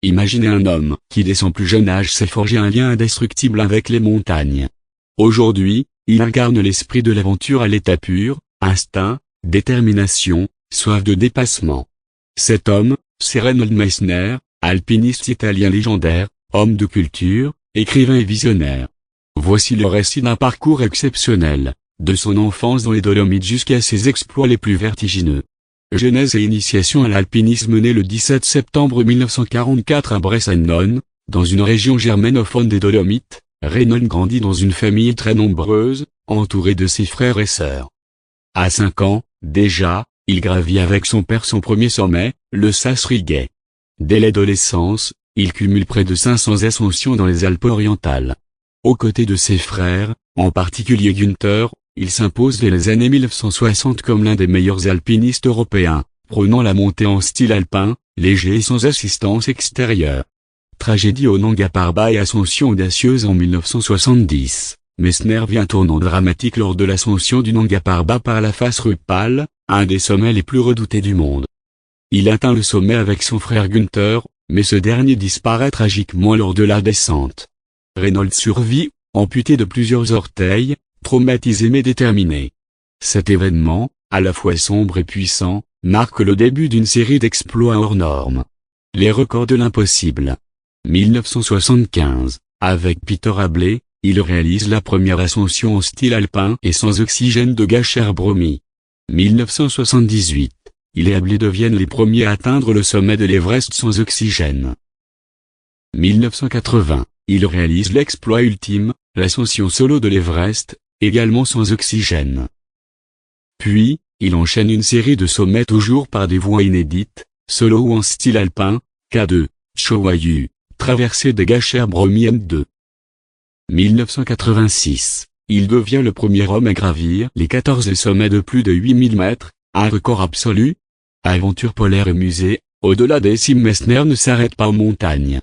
Imaginez un homme qui dès son plus jeune âge s'est forgé un lien indestructible avec les montagnes. Aujourd'hui, il incarne l'esprit de l'aventure à l'état pur, instinct, détermination, soif de dépassement. Cet homme, c'est Reinhold Messner, alpiniste italien légendaire, homme de culture, écrivain et visionnaire. Voici le récit d'un parcours exceptionnel, de son enfance dans les Dolomites jusqu'à ses exploits les plus vertigineux. Genèse et initiation à l'alpinisme. Né le 17 septembre 1944 à Bressanone, dans une région germanophone des Dolomites, Reinhold grandit dans une famille très nombreuse, entouré de ses frères et sœurs. À 5 ans, déjà, il gravit avec son père son premier sommet, le Sassriguet. Dès l'adolescence, il cumule près de 500 ascensions dans les Alpes orientales. Aux côtés de ses frères, en particulier Günther, il s'impose dès les années 1960 comme l'un des meilleurs alpinistes européens, prônant la montée en style alpin, léger et sans assistance extérieure. Tragédie au Nanga Parbat et ascension audacieuse en 1970, Messner vit un tournant dramatique lors de l'ascension du Nanga Parbat par la face Ruppal, un des sommets les plus redoutés du monde. Il atteint le sommet avec son frère Günther, mais ce dernier disparaît tragiquement lors de la descente. Reinhold survit, amputé de plusieurs orteils, traumatisé mais déterminé. Cet événement, à la fois sombre et puissant, marque le début d'une série d'exploits hors normes. Les records de l'impossible. 1975, avec Peter Ablé, il réalise la première ascension en style alpin et sans oxygène de Gasherbrum. 1978, il et Ablé deviennent les premiers à atteindre le sommet de l'Everest sans oxygène. 1980, il réalise l'exploit ultime, l'ascension solo de l'Everest, également sans oxygène. Puis, il enchaîne une série de sommets toujours par des voies inédites, solo ou en style alpin, K2, Chowayu, traversée des Gasherbrum M2. 1986, il devient le premier homme à gravir les 14 sommets de plus de 8000 mètres, un record absolu. Aventure polaire et musée, au-delà des cimes. Messner ne s'arrête pas aux montagnes.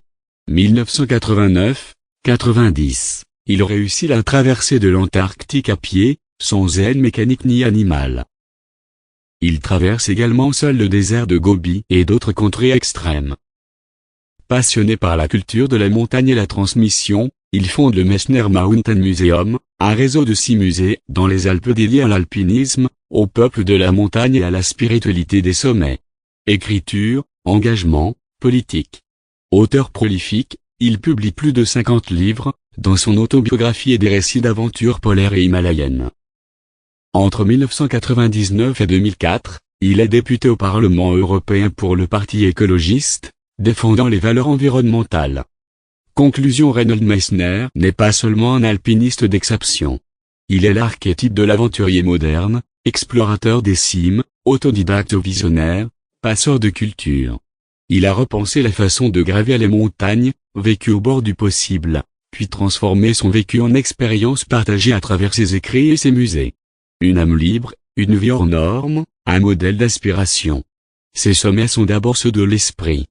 1989-90, il réussit la traversée de l'Antarctique à pied, sans aide mécanique ni animale. Il traverse également seul le désert de Gobi et d'autres contrées extrêmes. Passionné par la culture de la montagne et la transmission, il fonde le Messner Mountain Museum, un réseau de 6 musées dans les Alpes dédiés à l'alpinisme, au peuple de la montagne et à la spiritualité des sommets. Écriture, engagement, politique. Auteur prolifique, il publie plus de 50 livres, dont son autobiographie et des récits d'aventures polaires et himalayennes. Entre 1999 et 2004, il est député au Parlement européen pour le Parti écologiste, défendant les valeurs environnementales. Conclusion. Reinhold Messner n'est pas seulement un alpiniste d'exception. Il est l'archétype de l'aventurier moderne, explorateur des cimes, autodidacte ou visionnaire, passeur de culture. Il a repensé la façon de gravir les montagnes, vécu au bord du possible, puis transformé son vécu en expérience partagée à travers ses écrits et ses musées. Une âme libre, une vie hors norme, un modèle d'aspiration. Ces sommets sont d'abord ceux de l'esprit.